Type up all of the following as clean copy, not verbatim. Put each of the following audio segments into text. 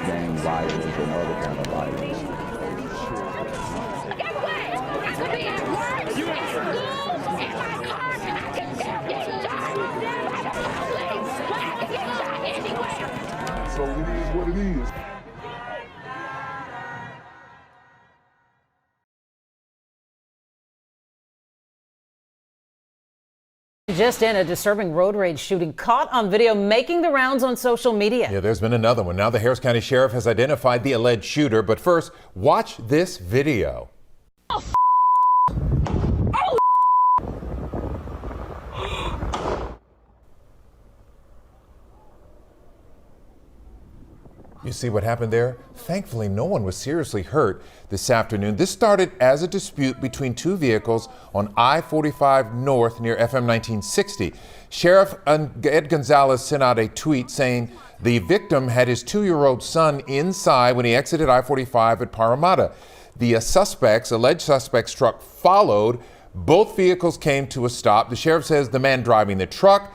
gang violence and other kind of violence. Get away! I could be at work, at school, in my car, and I can still get shot by the police. But I can get shot anywhere. So it is what it is. Just in, a disturbing road rage shooting caught on video making the rounds on social media. Yeah, there's been another one. Now the Harris County Sheriff has identified the alleged shooter, but first, watch this video. Oh, You see what happened there? Thankfully, no one was seriously hurt this afternoon. This started as a dispute between two vehicles on I-45 North near FM 1960. Sheriff Ed Gonzalez sent out a tweet saying the victim had his 2-year-old son inside when he exited I-45 at Parramatta. The alleged suspect's truck followed. Both vehicles came to a stop. The sheriff says the man driving the truck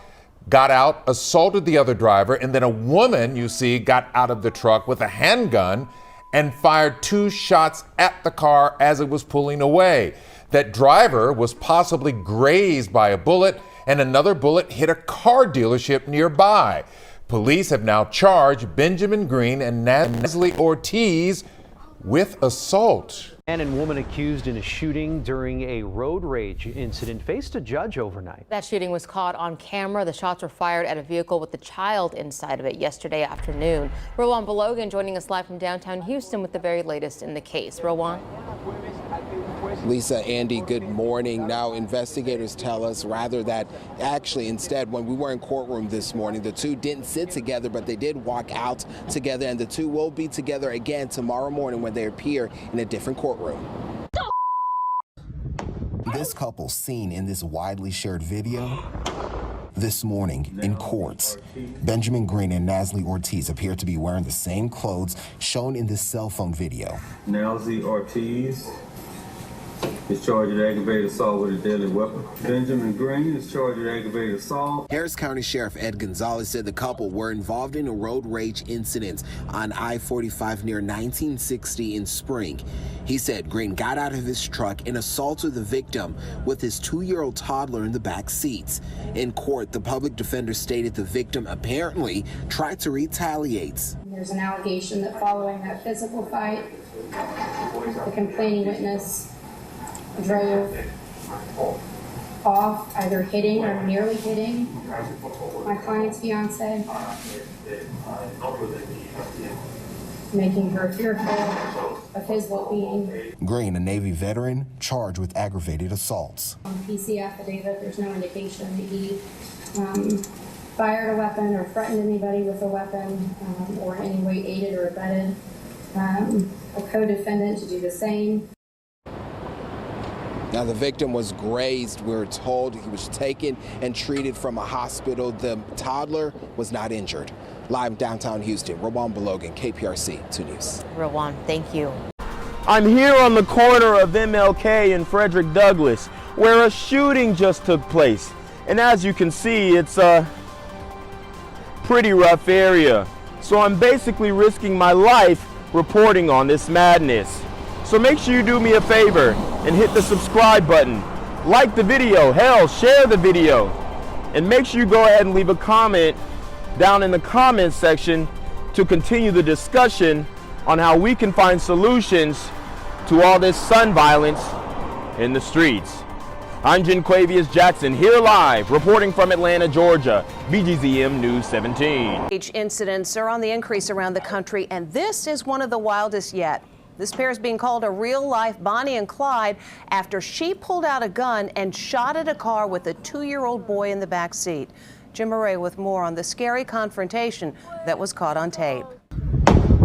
got out, assaulted the other driver, and then a woman, you see, got out of the truck with a handgun and fired 2 shots at the car as it was pulling away. That driver was possibly grazed by a bullet, and another bullet hit a car dealership nearby. Police have now charged Benjamin Greene and Nazly Ortiz with assault. Man and woman accused in a shooting during a road rage incident faced a judge overnight. That shooting was caught on camera. The shots were fired at a vehicle with a child inside of it yesterday afternoon. Rowan Belogan joining us live from downtown Houston with the very latest in the case. Rowan. Lisa, Andy, good morning. Now, investigators tell us rather that actually instead, when we were in courtroom this morning, the two didn't sit together, but they did walk out together, and the two will be together again tomorrow morning when they appear in a different courtroom. This couple seen in this widely shared video this morning in courts. Benjamin Greene and Nazly Ortiz appear to be wearing the same clothes shown in this cell phone video. Nazly Ortiz is charged with aggravated assault with a deadly weapon. Benjamin Greene is charged with aggravated assault. Harris County Sheriff Ed Gonzalez said the couple were involved in a road rage incident on I-45 near 1960 in Spring. He said Greene got out of his truck and assaulted the victim with his 2-year-old toddler in the back seats. In court, the public defender stated the victim apparently tried to retaliate. There's an allegation that following that physical fight, the complaining witness drove off, either hitting or nearly hitting my client's fiance, making her fearful of his well-being. Greene, a Navy veteran, charged with aggravated assaults. On the PC affidavit, there's no indication that he fired a weapon or threatened anybody with a weapon or in any way aided or abetted a co-defendant to do the same. Now, the victim was grazed. We're told he was taken and treated from a hospital. The toddler was not injured. Live in downtown Houston, Rowan Belogan, KPRC 2 News. Rowan, thank you. I'm here on the corner of MLK and Frederick Douglass, where a shooting just took place. And as you can see, it's a pretty rough area. So I'm basically risking my life reporting on this madness. So make sure you do me a favor and hit the subscribe button. Like the video, hell, share the video. And make sure you go ahead and leave a comment down in the comments section to continue the discussion on how we can find solutions to all this son violence in the streets. I'm Jenquavius Jackson, here live, reporting from Atlanta, Georgia, BGZM News 17. Incidents are on the increase around the country, and this is one of the wildest yet. This pair is being called a real-life Bonnie and Clyde after she pulled out a gun and shot at a car with a 2-year-old boy in the back seat. Jim Murray with more on the scary confrontation that was caught on tape.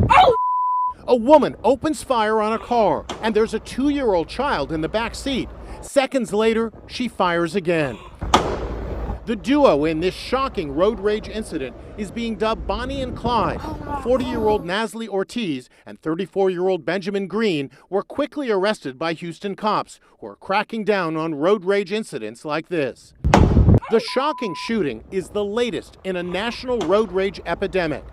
Oh! A woman opens fire on a car, and there's a 2-year-old child in the back seat. Seconds later, she fires again. The duo in this shocking road rage incident is being dubbed Bonnie and Clyde. 40-year-old Nazly Ortiz and 34-year-old Benjamin Greene were quickly arrested by Houston cops who are cracking down on road rage incidents like this. The shocking shooting is the latest in a national road rage epidemic.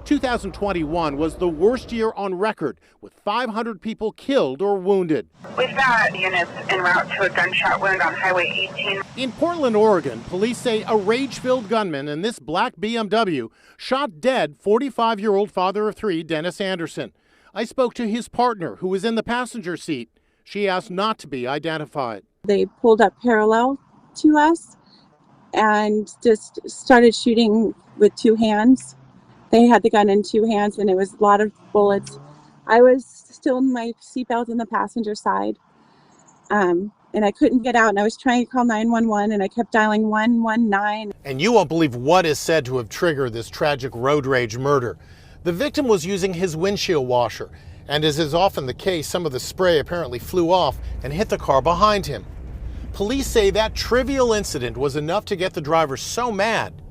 2021 was the worst year on record, with 500 people killed or wounded. We've got units en route to a gunshot wound on Highway 18. In Portland, Oregon, police say a rage-filled gunman in this black BMW shot dead 45-year-old father of three, Dennis Anderson. I spoke to his partner, who was in the passenger seat. She asked not to be identified. They pulled up parallel to us and just started shooting with two hands. They had the gun in two hands, and it was a lot of bullets. I was still in my seatbelt in the passenger side, and I couldn't get out, and I was trying to call 911, and I kept dialing 119. And you won't believe what is said to have triggered this tragic road rage murder. The victim was using his windshield washer, and as is often the case, some of the spray apparently flew off and hit the car behind him. Police say that trivial incident was enough to get the driver so mad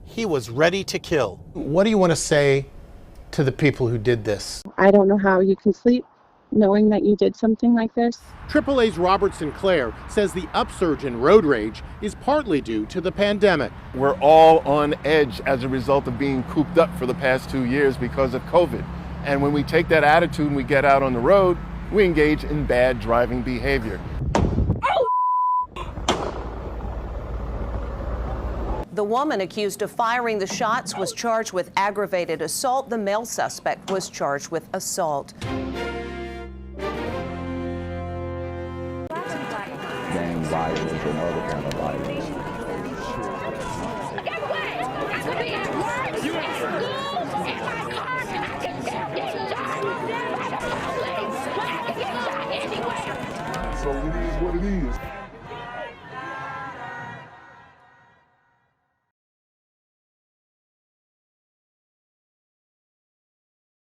he was ready to kill. What do you want to say to the people who did this? I don't know how you can sleep knowing that you did something like this. AAA's Robert Sinclair says the upsurge in road rage is partly due to the pandemic. We're all on edge as a result of being cooped up for the past 2 years because of COVID. And when we take that attitude and we get out on the road, we engage in bad driving behavior. The woman accused of firing the shots was charged with aggravated assault. The male suspect was charged with assault. Gang violence and other kind of